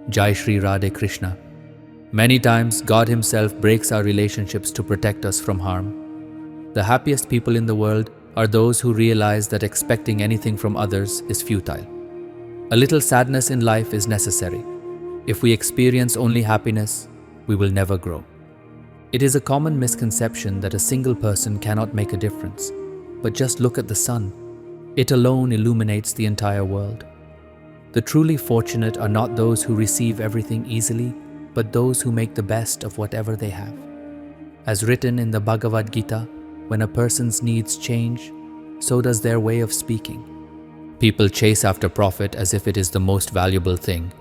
Jai Shri Radhe Krishna. Many times, God Himself breaks our relationships to protect us from harm. The happiest people in the world are those who realize that expecting anything from others is futile. A little sadness in life is necessary. If we experience only happiness, we will never grow. It is a common misconception that a single person cannot make a difference. But just look at the sun. It alone illuminates the entire world. The truly fortunate are not those who receive everything easily, but those who make the best of whatever they have. As written in the Bhagavad Gita, when a person's needs change, so does their way of speaking. People chase after profit as if it is the most valuable thing,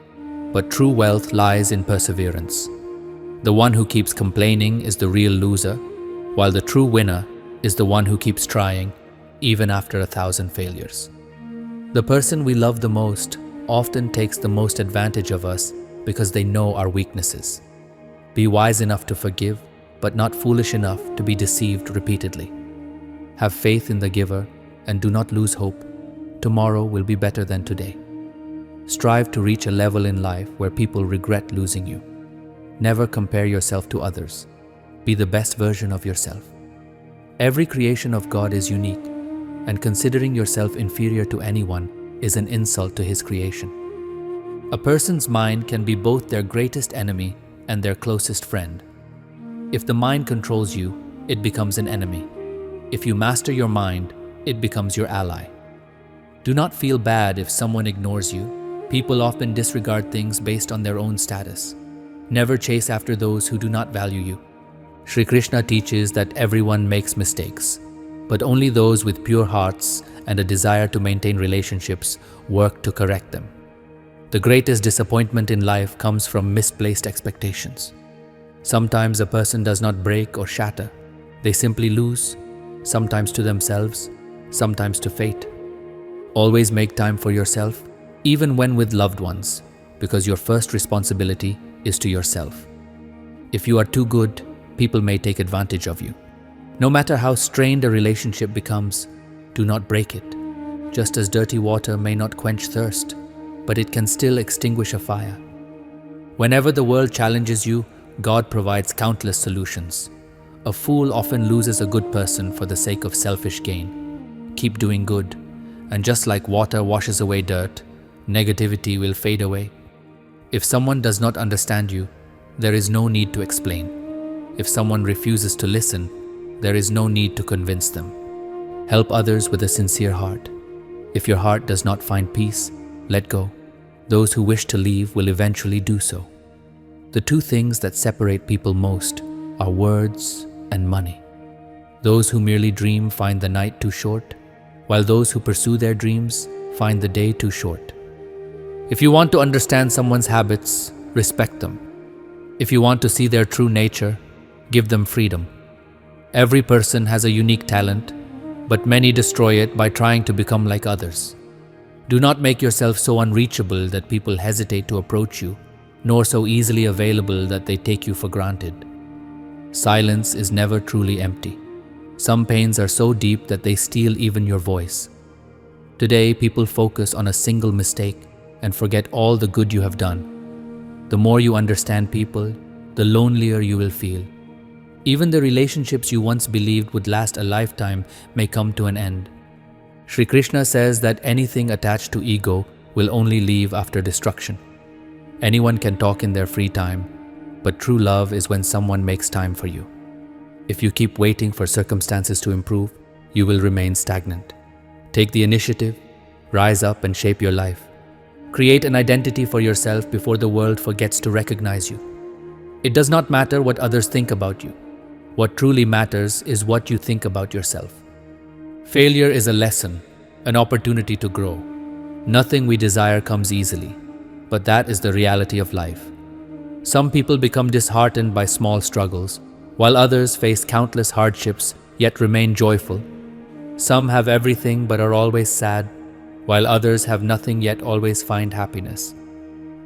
but true wealth lies in perseverance. The one who keeps complaining is the real loser, while the true winner is the one who keeps trying, even after 1,000 failures. The person we love the most often takes the most advantage of us because they know our weaknesses. Be wise enough to forgive, but not foolish enough to be deceived repeatedly. Have faith in the giver and do not lose hope. Tomorrow will be better than today. Strive to reach a level in life where people regret losing you. Never compare yourself to others. Be the best version of yourself. Every creation of God is unique, and considering yourself inferior to anyone is an insult to His creation. A person's mind can be both their greatest enemy and their closest friend. If the mind controls you, it becomes an enemy. If you master your mind, it becomes your ally. Do not feel bad if someone ignores you. People often disregard things based on their own status. Never chase after those who do not value you. Shri Krishna teaches that everyone makes mistakes, but only those with pure hearts and a desire to maintain relationships work to correct them. The greatest disappointment in life comes from misplaced expectations. Sometimes a person does not break or shatter. They simply lose, sometimes to themselves, sometimes to fate. Always make time for yourself, even when with loved ones, because your first responsibility is to yourself. If you are too good, people may take advantage of you. No matter how strained a relationship becomes, do not break it. Just as dirty water may not quench thirst, but it can still extinguish a fire. Whenever the world challenges you, God provides countless solutions. A fool often loses a good person for the sake of selfish gain. Keep doing good, and just like water washes away dirt, negativity will fade away. If someone does not understand you, there is no need to explain. If someone refuses to listen, there is no need to convince them. Help others with a sincere heart. If your heart does not find peace, let go. Those who wish to leave will eventually do so. The two things that separate people most are words and money. Those who merely dream find the night too short, while those who pursue their dreams find the day too short. If you want to understand someone's habits, respect them. If you want to see their true nature, give them freedom. Every person has a unique talent, but many destroy it by trying to become like others. Do not make yourself so unreachable that people hesitate to approach you, nor so easily available that they take you for granted. Silence is never truly empty. Some pains are so deep that they steal even your voice. Today, people focus on a single mistake and forget all the good you have done. The more you understand people, the lonelier you will feel. Even the relationships you once believed would last a lifetime may come to an end. Shri Krishna says that anything attached to ego will only leave after destruction. Anyone can talk in their free time, but true love is when someone makes time for you. If you keep waiting for circumstances to improve, you will remain stagnant. Take the initiative, rise up and shape your life. Create an identity for yourself before the world forgets to recognize you. It does not matter what others think about you. What truly matters is what you think about yourself. Failure is a lesson, an opportunity to grow. Nothing we desire comes easily, but that is the reality of life. Some people become disheartened by small struggles, while others face countless hardships yet remain joyful. Some have everything but are always sad, while others have nothing yet always find happiness.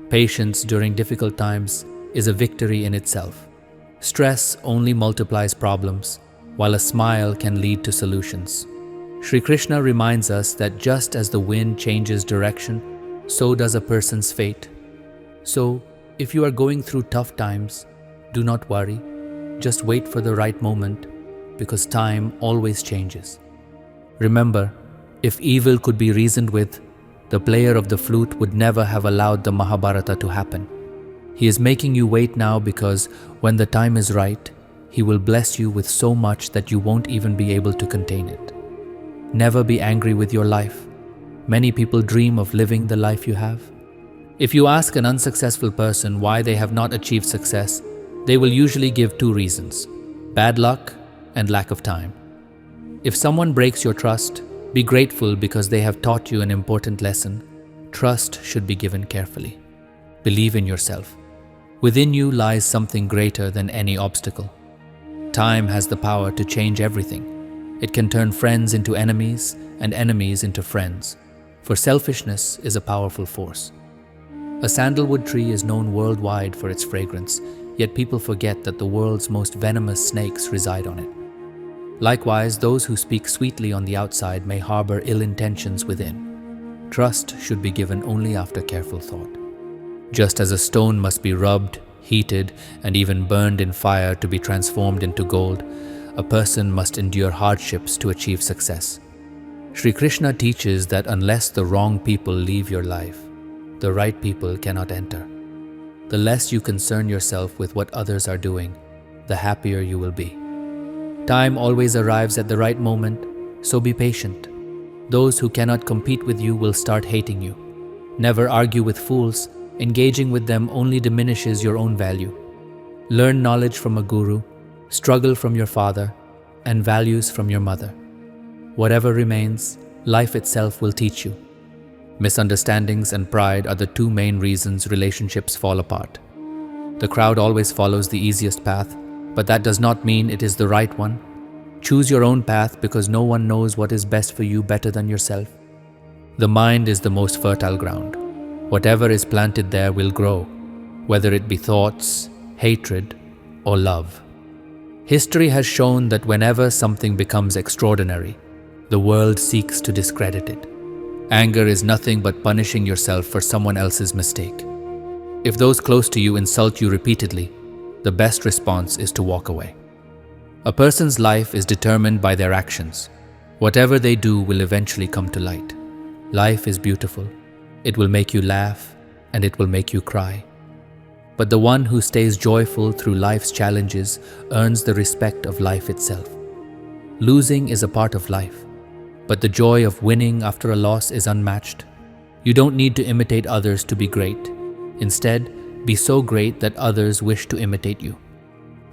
Patience during difficult times is a victory in itself. Stress only multiplies problems, while a smile can lead to solutions. Shri Krishna reminds us that just as the wind changes direction, so does a person's fate. So, if you are going through tough times, do not worry. Just wait for the right moment, because time always changes. Remember, if evil could be reasoned with, the player of the flute would never have allowed the Mahabharata to happen. He is making you wait now because when the time is right, he will bless you with so much that you won't even be able to contain it. Never be angry with your life. Many people dream of living the life you have. If you ask an unsuccessful person why they have not achieved success, they will usually give two reasons: bad luck and lack of time. If someone breaks your trust, be grateful because they have taught you an important lesson. Trust should be given carefully. Believe in yourself. Within you lies something greater than any obstacle. Time has the power to change everything. It can turn friends into enemies and enemies into friends, for selfishness is a powerful force. A sandalwood tree is known worldwide for its fragrance, yet people forget that the world's most venomous snakes reside on it. Likewise, those who speak sweetly on the outside may harbor ill intentions within. Trust should be given only after careful thought. Just as a stone must be rubbed, heated, and even burned in fire to be transformed into gold, a person must endure hardships to achieve success. Shri Krishna teaches that unless the wrong people leave your life, the right people cannot enter. The less you concern yourself with what others are doing, the happier you will be. Time always arrives at the right moment, so be patient. Those who cannot compete with you will start hating you. Never argue with fools. Engaging with them only diminishes your own value. Learn knowledge from a guru, struggle from your father, and values from your mother. Whatever remains, life itself will teach you. Misunderstandings and pride are the two main reasons relationships fall apart. The crowd always follows the easiest path, but that does not mean it is the right one. Choose your own path because no one knows what is best for you better than yourself. The mind is the most fertile ground. Whatever is planted there will grow, whether it be thoughts, hatred, or love. History has shown that whenever something becomes extraordinary, the world seeks to discredit it. Anger is nothing but punishing yourself for someone else's mistake. If those close to you insult you repeatedly, the best response is to walk away. A person's life is determined by their actions. Whatever they do will eventually come to light. Life is beautiful. It will make you laugh, and it will make you cry. But the one who stays joyful through life's challenges earns the respect of life itself. Losing is a part of life, but the joy of winning after a loss is unmatched. You don't need to imitate others to be great. Instead, be so great that others wish to imitate you.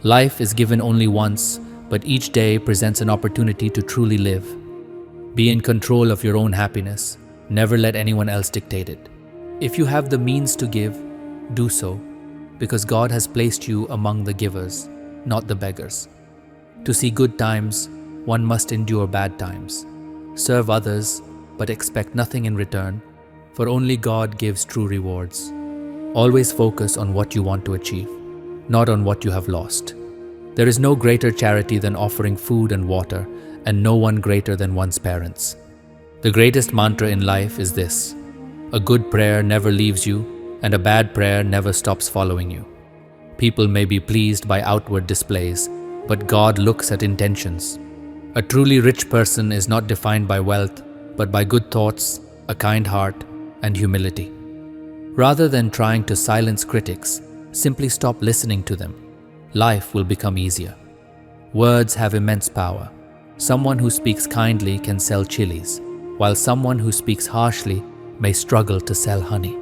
Life is given only once, but each day presents an opportunity to truly live. Be in control of your own happiness. Never let anyone else dictate it. If you have the means to give, do so, because God has placed you among the givers, not the beggars. To see good times, one must endure bad times. Serve others, but expect nothing in return, for only God gives true rewards. Always focus on what you want to achieve, not on what you have lost. There is no greater charity than offering food and water, and no one greater than one's parents. The greatest mantra in life is this: a good prayer never leaves you, and a bad prayer never stops following you. People may be pleased by outward displays, but God looks at intentions. A truly rich person is not defined by wealth, but by good thoughts, a kind heart, and humility. Rather than trying to silence critics, simply stop listening to them. Life will become easier. Words have immense power. Someone who speaks kindly can sell chilies, while someone who speaks harshly may struggle to sell honey.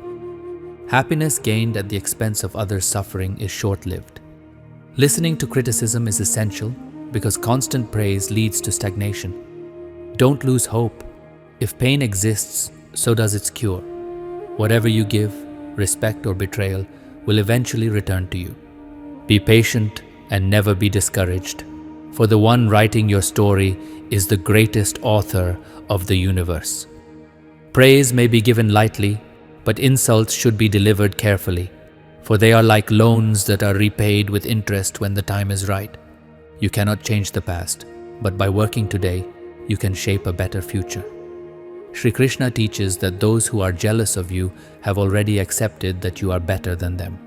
Happiness gained at the expense of others' suffering is short-lived. Listening to criticism is essential because constant praise leads to stagnation. Don't lose hope. If pain exists, so does its cure. Whatever you give, respect or betrayal, will eventually return to you. Be patient and never be discouraged, for the one writing your story is the greatest author of the universe. Praise may be given lightly, but insults should be delivered carefully, for they are like loans that are repaid with interest when the time is right. You cannot change the past, but by working today, you can shape a better future. Shri Krishna teaches that those who are jealous of you have already accepted that you are better than them.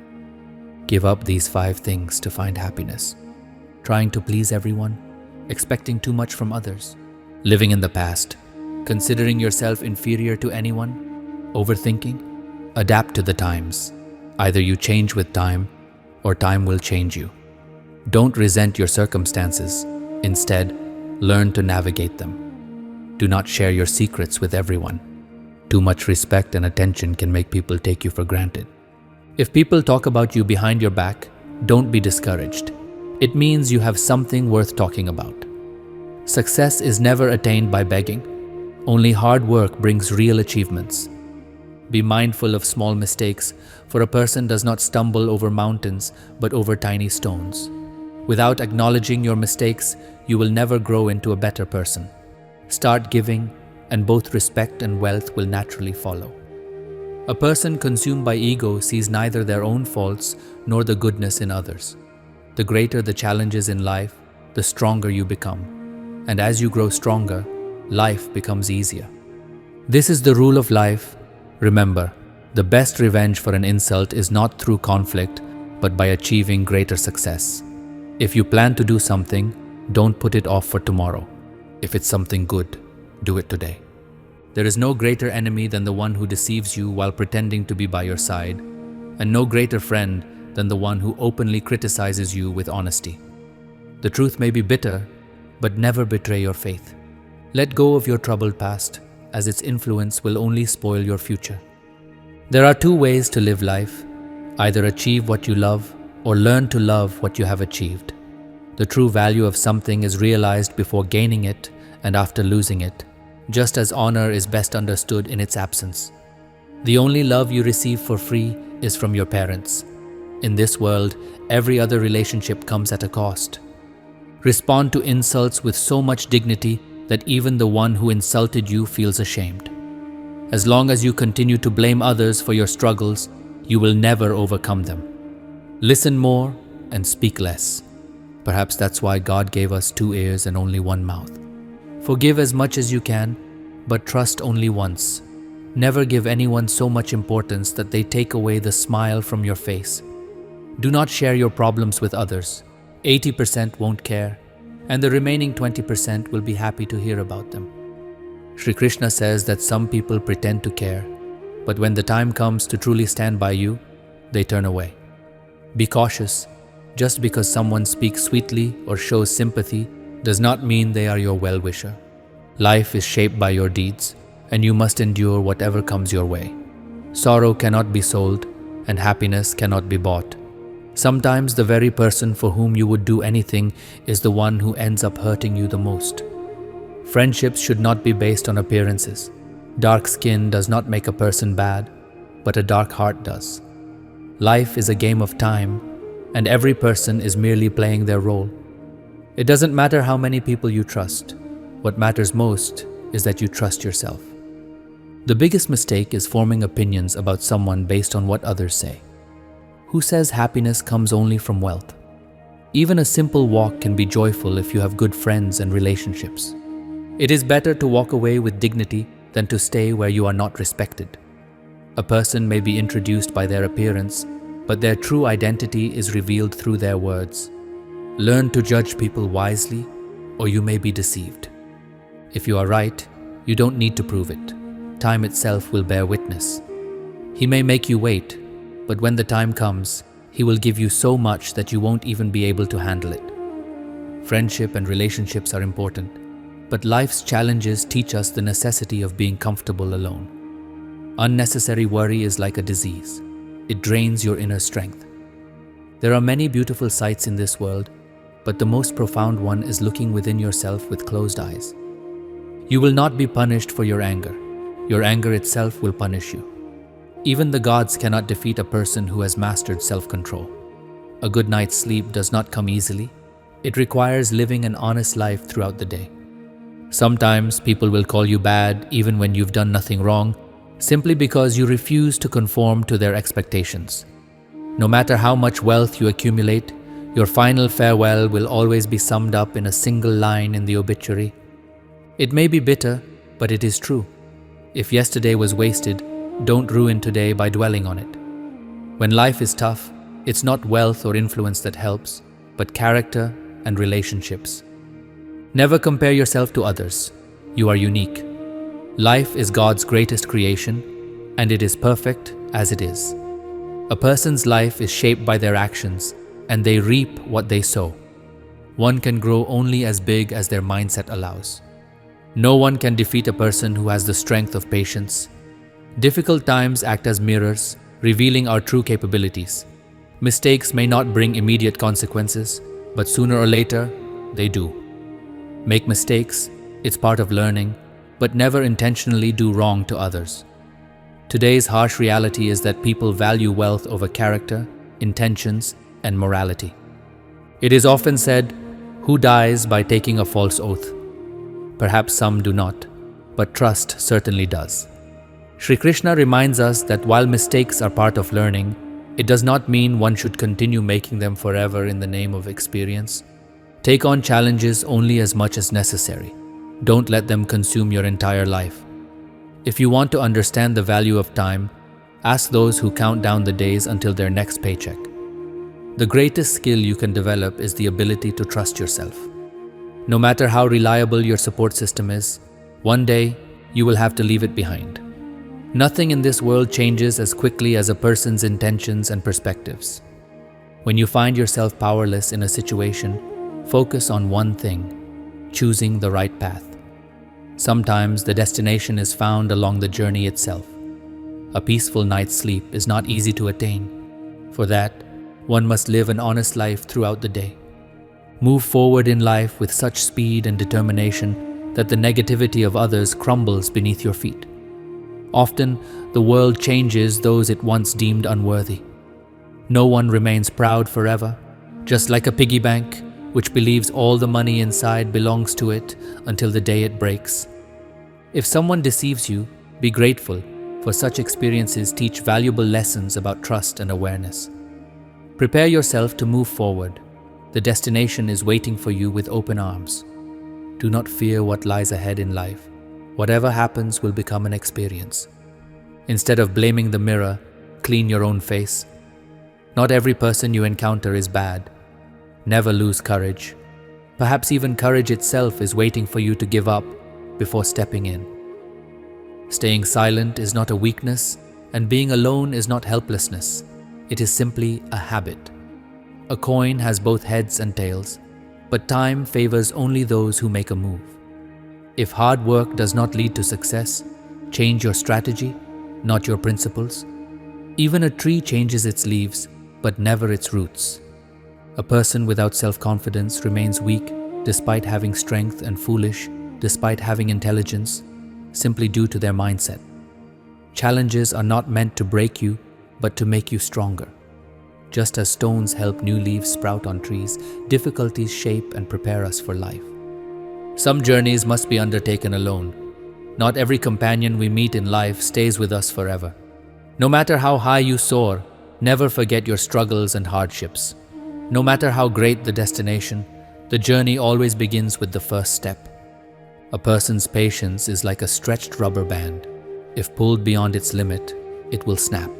Give up these 5 things to find happiness. Trying to please everyone, expecting too much from others, living in the past, considering yourself inferior to anyone, overthinking. Adapt to the times. Either you change with time, or time will change you. Don't resent your circumstances. Instead, learn to navigate them. Do not share your secrets with everyone. Too much respect and attention can make people take you for granted. If people talk about you behind your back, don't be discouraged. It means you have something worth talking about. Success is never attained by begging. Only hard work brings real achievements. Be mindful of small mistakes, for a person does not stumble over mountains, but over tiny stones. Without acknowledging your mistakes, you will never grow into a better person. Start giving, and both respect and wealth will naturally follow. A person consumed by ego sees neither their own faults nor the goodness in others. The greater the challenges in life, the stronger you become. And as you grow stronger, life becomes easier. This is the rule of life. Remember, the best revenge for an insult is not through conflict, but by achieving greater success. If you plan to do something, don't put it off for tomorrow. If it's something good, do it today. There is no greater enemy than the one who deceives you while pretending to be by your side, and no greater friend than the one who openly criticizes you with honesty. The truth may be bitter, but never betray your faith. Let go of your troubled past, as its influence will only spoil your future. There are 2 ways to live life: either achieve what you love or learn to love what you have achieved. The true value of something is realized before gaining it and after losing it, just as honor is best understood in its absence. The only love you receive for free is from your parents. In this world, every other relationship comes at a cost. Respond to insults with so much dignity that even the one who insulted you feels ashamed. As long as you continue to blame others for your struggles, you will never overcome them. Listen more and speak less. Perhaps that's why God gave us 2 ears and only 1 mouth. Forgive as much as you can, but trust only once. Never give anyone so much importance that they take away the smile from your face. Do not share your problems with others. 80% won't care, and the remaining 20% will be happy to hear about them. Shri Krishna says that some people pretend to care, but when the time comes to truly stand by you, they turn away. Be cautious. Just because someone speaks sweetly or shows sympathy does not mean they are your well-wisher. Life is shaped by your deeds, and you must endure whatever comes your way. Sorrow cannot be sold, and happiness cannot be bought. Sometimes the very person for whom you would do anything is the one who ends up hurting you the most. Friendships should not be based on appearances. Dark skin does not make a person bad, but a dark heart does. Life is a game of time, and every person is merely playing their role. It doesn't matter how many people you trust. What matters most is that you trust yourself. The biggest mistake is forming opinions about someone based on what others say. Who says happiness comes only from wealth? Even a simple walk can be joyful if you have good friends and relationships. It is better to walk away with dignity than to stay where you are not respected. A person may be introduced by their appearance, but their true identity is revealed through their words. Learn to judge people wisely, or you may be deceived. If you are right, you don't need to prove it. Time itself will bear witness. He may make you wait, but when the time comes, he will give you so much that you won't even be able to handle it. Friendship and relationships are important, but life's challenges teach us the necessity of being comfortable alone. Unnecessary worry is like a disease. It drains your inner strength. There are many beautiful sights in this world, but the most profound one is looking within yourself with closed eyes. You will not be punished for your anger. Your anger itself will punish you. Even the gods cannot defeat a person who has mastered self-control. A good night's sleep does not come easily. It requires living an honest life throughout the day. Sometimes people will call you bad even when you've done nothing wrong, simply because you refuse to conform to their expectations. No matter how much wealth you accumulate, your final farewell will always be summed up in a single line in the obituary. It may be bitter, but it is true. If yesterday was wasted, don't ruin today by dwelling on it. When life is tough, it's not wealth or influence that helps, but character and relationships. Never compare yourself to others. You are unique. Life is God's greatest creation, and it is perfect as it is. A person's life is shaped by their actions, and they reap what they sow. One can grow only as big as their mindset allows. No one can defeat a person who has the strength of patience. Difficult times act as mirrors, revealing our true capabilities. Mistakes may not bring immediate consequences, but sooner or later, they do. Make mistakes, it's part of learning, but never intentionally do wrong to others. Today's harsh reality is that people value wealth over character, intentions, and morality. It is often said, "Who dies by taking a false oath?" Perhaps some do not, but trust certainly does. Shri Krishna reminds us that while mistakes are part of learning, it does not mean one should continue making them forever in the name of experience. Take on challenges only as much as necessary. Don't let them consume your entire life. If you want to understand the value of time, ask those who count down the days until their next paycheck. The greatest skill you can develop is the ability to trust yourself. No matter how reliable your support system is, one day you will have to leave it behind. Nothing in this world changes as quickly as a person's intentions and perspectives. When you find yourself powerless in a situation, focus on one thing: choosing the right path. Sometimes the destination is found along the journey itself. A peaceful night's sleep is not easy to attain. For that, one must live an honest life throughout the day. Move forward in life with such speed and determination that the negativity of others crumbles beneath your feet. Often, the world changes those it once deemed unworthy. No one remains proud forever, just like a piggy bank, which believes all the money inside belongs to it until the day it breaks. If someone deceives you, be grateful, for such experiences teach valuable lessons about trust and awareness. Prepare yourself to move forward. The destination is waiting for you with open arms. Do not fear what lies ahead in life. Whatever happens will become an experience. Instead of blaming the mirror, clean your own face. Not every person you encounter is bad. Never lose courage. Perhaps even courage itself is waiting for you to give up before stepping in. Staying silent is not a weakness, and being alone is not helplessness. It is simply a habit. A coin has both heads and tails, but time favors only those who make a move. If hard work does not lead to success, change your strategy, not your principles. Even a tree changes its leaves, but never its roots. A person without self-confidence remains weak despite having strength, and foolish despite having intelligence, simply due to their mindset. Challenges are not meant to break you, but to make you stronger. Just as stones help new leaves sprout on trees, difficulties shape and prepare us for life. Some journeys must be undertaken alone. Not every companion we meet in life stays with us forever. No matter how high you soar, never forget your struggles and hardships. No matter how great the destination, the journey always begins with the first step. A person's patience is like a stretched rubber band. If pulled beyond its limit, it will snap.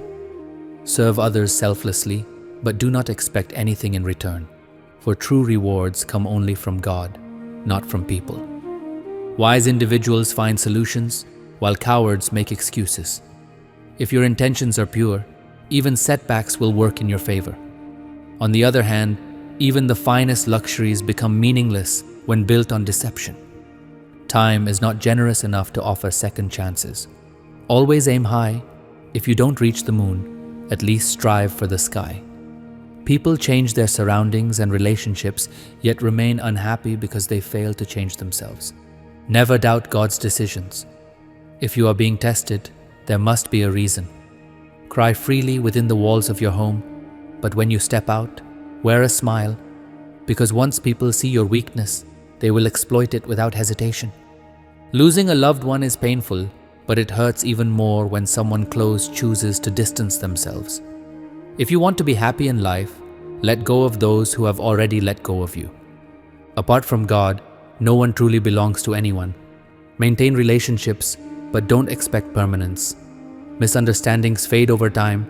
Serve others selflessly, but do not expect anything in return, for true rewards come only from God, not from people. Wise individuals find solutions, while cowards make excuses. If your intentions are pure, even setbacks will work in your favor. On the other hand, even the finest luxuries become meaningless when built on deception. Time is not generous enough to offer second chances. Always aim high. If you don't reach the moon, at least strive for the sky. People change their surroundings and relationships, yet remain unhappy because they fail to change themselves. Never doubt God's decisions. If you are being tested, there must be a reason. Cry freely within the walls of your home, but when you step out, wear a smile, because once people see your weakness, they will exploit it without hesitation. Losing a loved one is painful, but it hurts even more when someone close chooses to distance themselves. If you want to be happy in life, let go of those who have already let go of you. Apart from God, no one truly belongs to anyone. Maintain relationships, but don't expect permanence. Misunderstandings fade over time,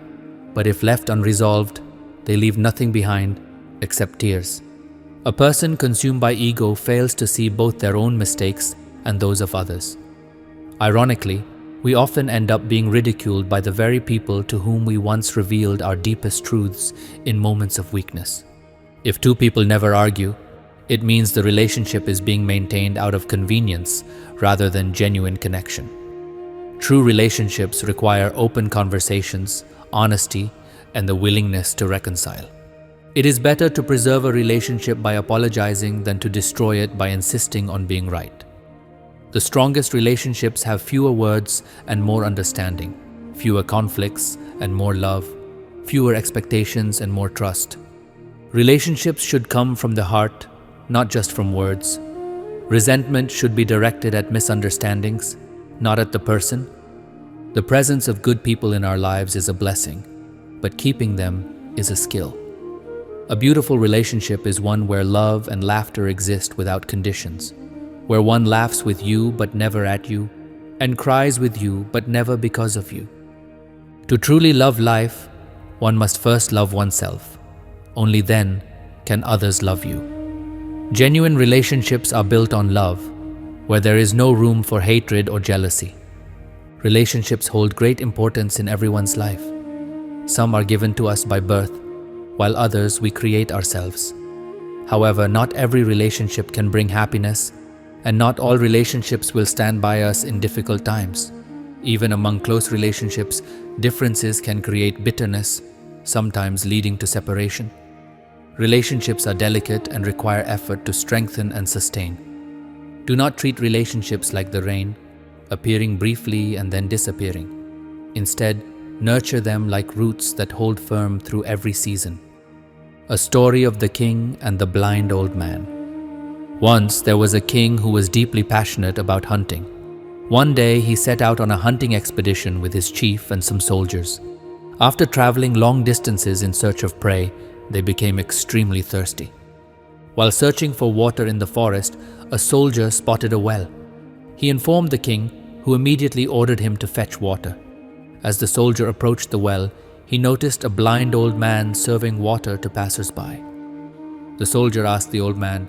but if left unresolved, they leave nothing behind except tears. A person consumed by ego fails to see both their own mistakes and those of others. Ironically, we often end up being ridiculed by the very people to whom we once revealed our deepest truths in moments of weakness. If two people never argue, it means the relationship is being maintained out of convenience rather than genuine connection. True relationships require open conversations, honesty, and the willingness to reconcile. It is better to preserve a relationship by apologizing than to destroy it by insisting on being right. The strongest relationships have fewer words and more understanding, fewer conflicts and more love, fewer expectations and more trust. Relationships should come from the heart, not just from words. Resentment should be directed at misunderstandings, not at the person. The presence of good people in our lives is a blessing, but keeping them is a skill. A beautiful relationship is one where love and laughter exist without conditions, where one laughs with you but never at you, and cries with you but never because of you. To truly love life, one must first love oneself. Only then can others love you. Genuine relationships are built on love, where there is no room for hatred or jealousy. Relationships hold great importance in everyone's life. Some are given to us by birth, while others we create ourselves. However, not every relationship can bring happiness, and not all relationships will stand by us in difficult times. Even among close relationships, differences can create bitterness, sometimes leading to separation. Relationships are delicate and require effort to strengthen and sustain. Do not treat relationships like the rain, appearing briefly and then disappearing. Instead, nurture them like roots that hold firm through every season. A story of the king and the blind old man. Once there was a king who was deeply passionate about hunting. One day he set out on a hunting expedition with his chief and some soldiers. After traveling long distances in search of prey, they became extremely thirsty. While searching for water in the forest, a soldier spotted a well. He informed the king, who immediately ordered him to fetch water. As the soldier approached the well, he noticed a blind old man serving water to passers-by. The soldier asked the old man,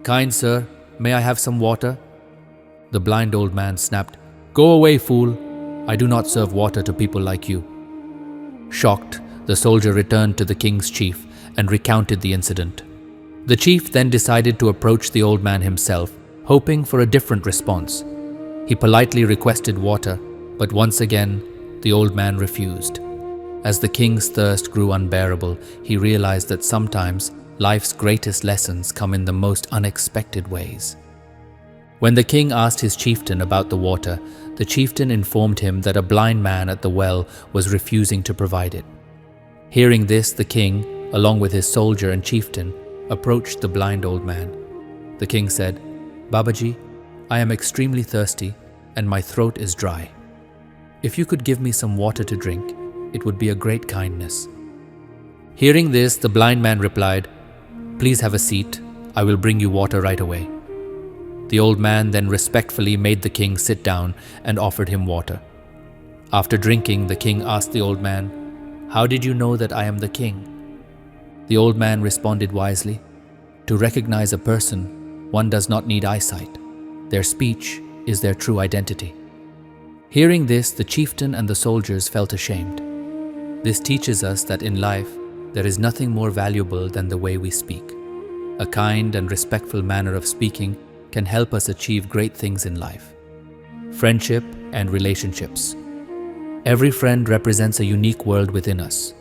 "Kind sir, may I have some water?" The blind old man snapped, "Go away, fool! I do not serve water to people like you." Shocked, the soldier returned to the king's chief and recounted the incident. The chief then decided to approach the old man himself, hoping for a different response. He politely requested water, but once again, the old man refused. As the king's thirst grew unbearable, he realized that sometimes life's greatest lessons come in the most unexpected ways. When the king asked his chieftain about the water, the chieftain informed him that a blind man at the well was refusing to provide it. Hearing this, the king, along with his soldier and chieftain, approached the blind old man. The king said, "Babaji, I am extremely thirsty and my throat is dry. If you could give me some water to drink, it would be a great kindness." Hearing this, the blind man replied, "Please have a seat. I will bring you water right away." The old man then respectfully made the king sit down and offered him water. After drinking, the king asked the old man, "How did you know that I am the king?" The old man responded wisely, "To recognize a person, one does not need eyesight. Their speech is their true identity." Hearing this, the chieftain and the soldiers felt ashamed. This teaches us that in life, there is nothing more valuable than the way we speak. A kind and respectful manner of speaking can help us achieve great things in life. Friendship and relationships. Every friend represents a unique world within us.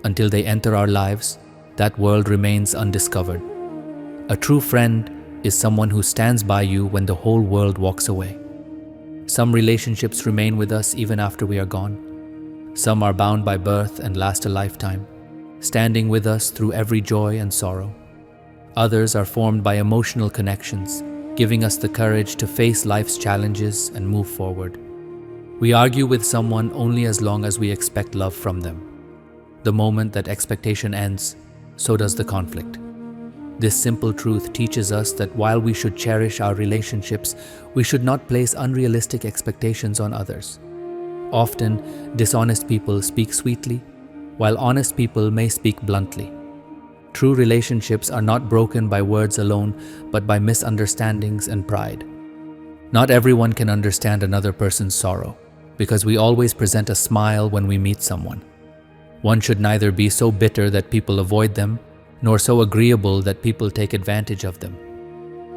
Until they enter our lives, that world remains undiscovered. A true friend is someone who stands by you when the whole world walks away. Some relationships remain with us even after we are gone. Some are bound by birth and last a lifetime, standing with us through every joy and sorrow. Others are formed by emotional connections, giving us the courage to face life's challenges and move forward. We argue with someone only as long as we expect love from them. The moment that expectation ends, so does the conflict. This simple truth teaches us that while we should cherish our relationships, we should not place unrealistic expectations on others. Often, dishonest people speak sweetly, while honest people may speak bluntly. True relationships are not broken by words alone, but by misunderstandings and pride. Not everyone can understand another person's sorrow, because we always present a smile when we meet someone. One should neither be so bitter that people avoid them, nor so agreeable that people take advantage of them.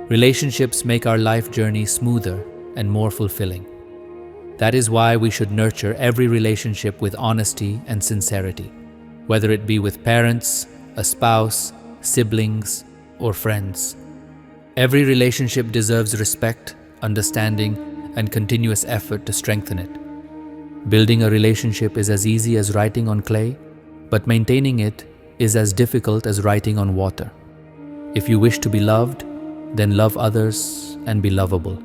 Relationships make our life journey smoother and more fulfilling. That is why we should nurture every relationship with honesty and sincerity, whether it be with parents, a spouse, siblings, or friends. Every relationship deserves respect, understanding, and continuous effort to strengthen it. Building a relationship is as easy as writing on clay, but maintaining it is as difficult as writing on water. If you wish to be loved, then love others and be lovable.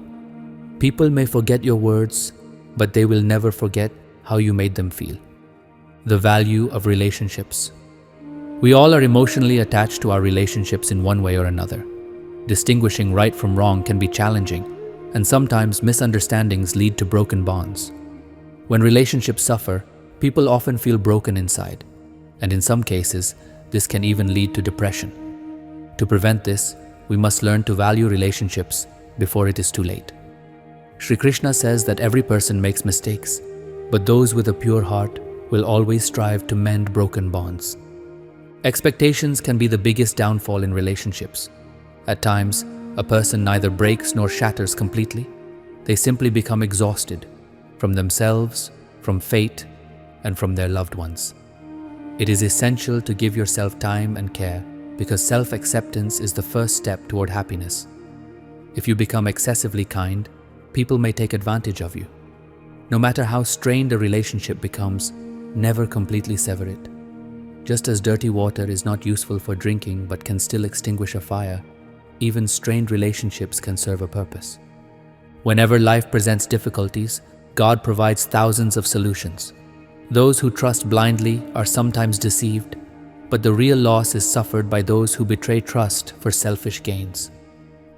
People may forget your words, but they will never forget how you made them feel. The value of relationships. We all are emotionally attached to our relationships in one way or another. Distinguishing right from wrong can be challenging, and sometimes misunderstandings lead to broken bonds. When relationships suffer, people often feel broken inside, and in some cases, this can even lead to depression. To prevent this, we must learn to value relationships before it is too late. Shri Krishna says that every person makes mistakes, but those with a pure heart will always strive to mend broken bonds. Expectations can be the biggest downfall in relationships. At times, a person neither breaks nor shatters completely. They simply become exhausted from themselves, from fate, and from their loved ones. It is essential to give yourself time and care because self-acceptance is the first step toward happiness. If you become excessively kind, people may take advantage of you. No matter how strained a relationship becomes, never completely sever it. Just as dirty water is not useful for drinking but can still extinguish a fire, even strained relationships can serve a purpose. Whenever life presents difficulties, God provides thousands of solutions. Those who trust blindly are sometimes deceived, but the real loss is suffered by those who betray trust for selfish gains.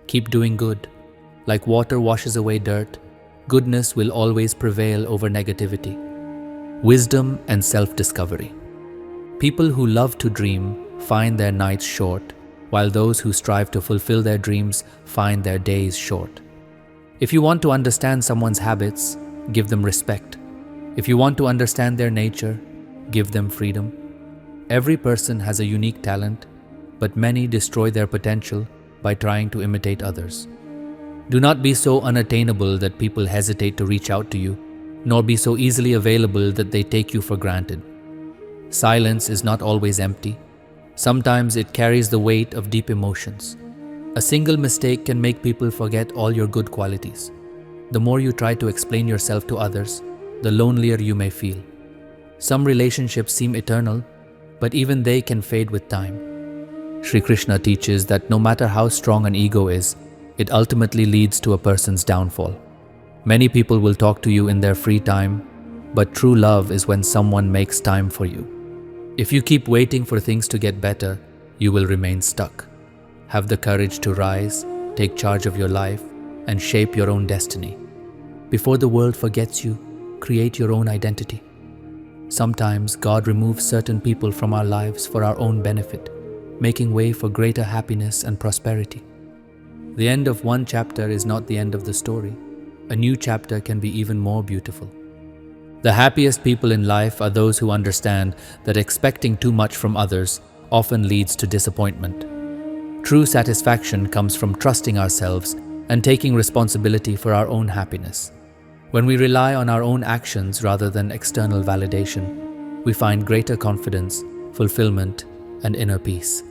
Keep doing good. Like water washes away dirt, goodness will always prevail over negativity. Wisdom and self-discovery. People who love to dream find their nights short, while those who strive to fulfill their dreams find their days short. If you want to understand someone's habits, give them respect. If you want to understand their nature, give them freedom. Every person has a unique talent, but many destroy their potential by trying to imitate others. Do not be so unattainable that people hesitate to reach out to you, nor be so easily available that they take you for granted. Silence is not always empty. Sometimes it carries the weight of deep emotions. A single mistake can make people forget all your good qualities. The more you try to explain yourself to others, the lonelier you may feel. Some relationships seem eternal, but even they can fade with time. Shri Krishna teaches that no matter how strong an ego is, it ultimately leads to a person's downfall. Many people will talk to you in their free time, but true love is when someone makes time for you. If you keep waiting for things to get better, you will remain stuck. Have the courage to rise, take charge of your life, and shape your own destiny. Before the world forgets you, create your own identity. Sometimes God removes certain people from our lives for our own benefit, making way for greater happiness and prosperity. The end of one chapter is not the end of the story. A new chapter can be even more beautiful. The happiest people in life are those who understand that expecting too much from others often leads to disappointment. True satisfaction comes from trusting ourselves and taking responsibility for our own happiness. When we rely on our own actions rather than external validation, we find greater confidence, fulfillment, and inner peace.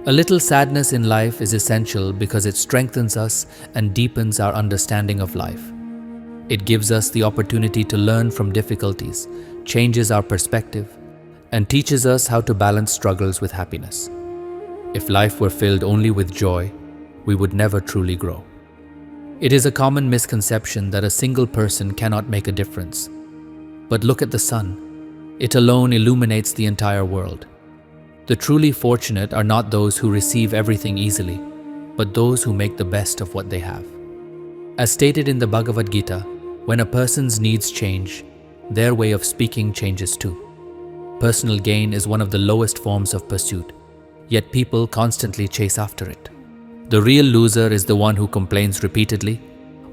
A little sadness in life is essential because it strengthens us and deepens our understanding of life. It gives us the opportunity to learn from difficulties, changes our perspective, and teaches us how to balance struggles with happiness. If life were filled only with joy, we would never truly grow. It is a common misconception that a single person cannot make a difference. But look at the sun. It alone illuminates the entire world. The truly fortunate are not those who receive everything easily, but those who make the best of what they have. As stated in the Bhagavad Gita, when a person's needs change, their way of speaking changes too. Personal gain is one of the lowest forms of pursuit, yet people constantly chase after it. The real loser is the one who complains repeatedly,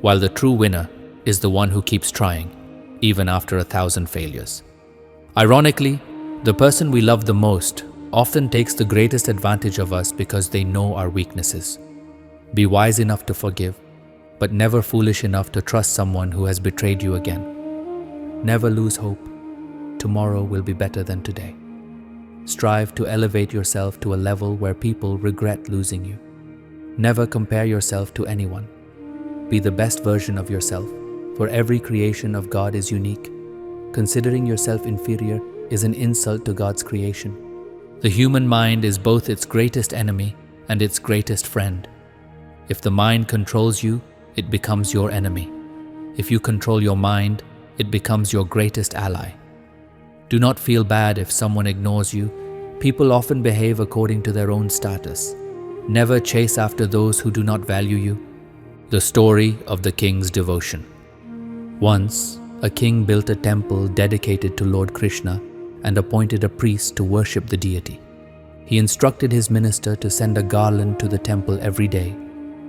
while the true winner is the one who keeps trying, even after 1,000 failures. Ironically, the person we love the most often takes the greatest advantage of us because they know our weaknesses. Be wise enough to forgive, but never foolish enough to trust someone who has betrayed you again. Never lose hope. Tomorrow will be better than today. Strive to elevate yourself to a level where people regret losing you. Never compare yourself to anyone. Be the best version of yourself, for every creation of God is unique. Considering yourself inferior is an insult to God's creation. The human mind is both its greatest enemy and its greatest friend. If the mind controls you, it becomes your enemy. If you control your mind, it becomes your greatest ally. Do not feel bad if someone ignores you. People often behave according to their own status. Never chase after those who do not value you. The story of the king's devotion. Once, a king built a temple dedicated to Lord Krishna and appointed a priest to worship the deity. He instructed his minister to send a garland to the temple every day,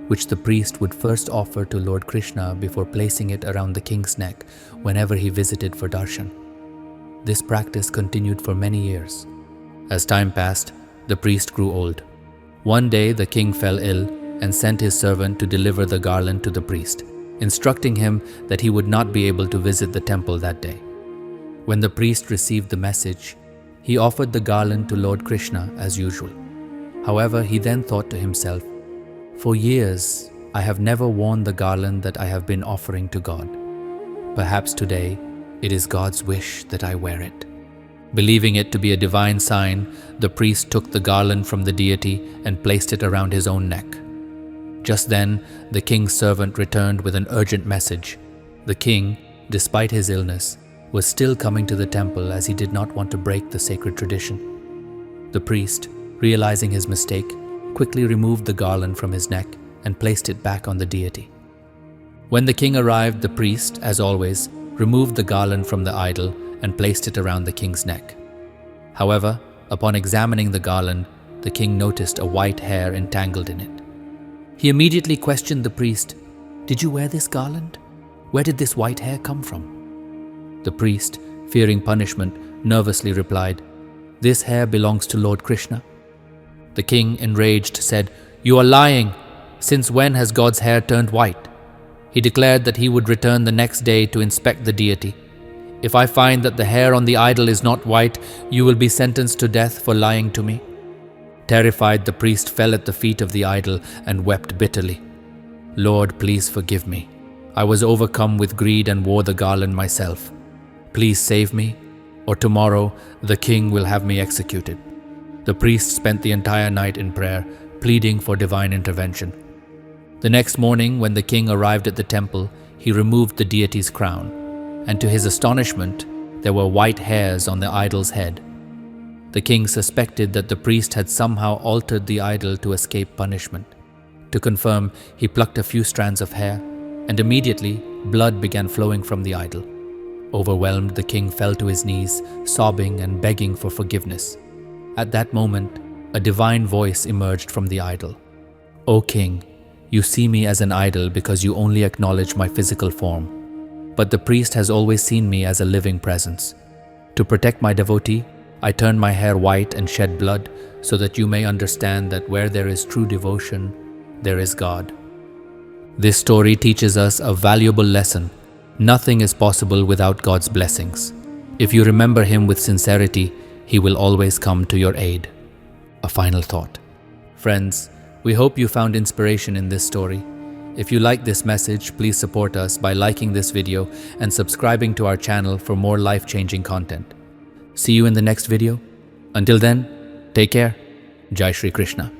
which the priest would first offer to Lord Krishna before placing it around the king's neck whenever he visited for darshan. This practice continued for many years. As time passed, the priest grew old. One day the king fell ill and sent his servant to deliver the garland to the priest, instructing him that he would not be able to visit the temple that day. When the priest received the message, he offered the garland to Lord Krishna as usual. However, he then thought to himself, "For years, I have never worn the garland that I have been offering to God. Perhaps today, it is God's wish that I wear it." Believing it to be a divine sign, the priest took the garland from the deity and placed it around his own neck. Just then, the king's servant returned with an urgent message. The king, despite his illness, was still coming to the temple as he did not want to break the sacred tradition. The priest, realizing his mistake, quickly removed the garland from his neck and placed it back on the deity. When the king arrived, the priest, as always, removed the garland from the idol and placed it around the king's neck. However, upon examining the garland, the king noticed a white hair entangled in it. He immediately questioned the priest, "Did you wear this garland? Where did this white hair come from?" The priest, fearing punishment, nervously replied, "This hair belongs to Lord Krishna." The king, enraged, said, "You are lying. Since when has God's hair turned white?" He declared that he would return the next day to inspect the deity. "If I find that the hair on the idol is not white, you will be sentenced to death for lying to me." Terrified, the priest fell at the feet of the idol and wept bitterly. "Lord, please forgive me. I was overcome with greed and wore the garland myself. Please save me, or tomorrow the king will have me executed." The priest spent the entire night in prayer, pleading for divine intervention. The next morning, when the king arrived at the temple, he removed the deity's crown, and to his astonishment, there were white hairs on the idol's head. The king suspected that the priest had somehow altered the idol to escape punishment. To confirm, he plucked a few strands of hair, and immediately blood began flowing from the idol. Overwhelmed, the king fell to his knees, sobbing and begging for forgiveness. At that moment, a divine voice emerged from the idol. "O king, you see me as an idol because you only acknowledge my physical form. But the priest has always seen me as a living presence. To protect my devotee, I turn my hair white and shed blood so that you may understand that where there is true devotion, there is God." This story teaches us a valuable lesson. Nothing is possible without God's blessings. If you remember Him with sincerity, He will always come to your aid. A final thought. Friends, we hope you found inspiration in this story. If you like this message, please support us by liking this video and subscribing to our channel for more life-changing content. See you in the next video. Until then, take care. Jai Shri Krishna.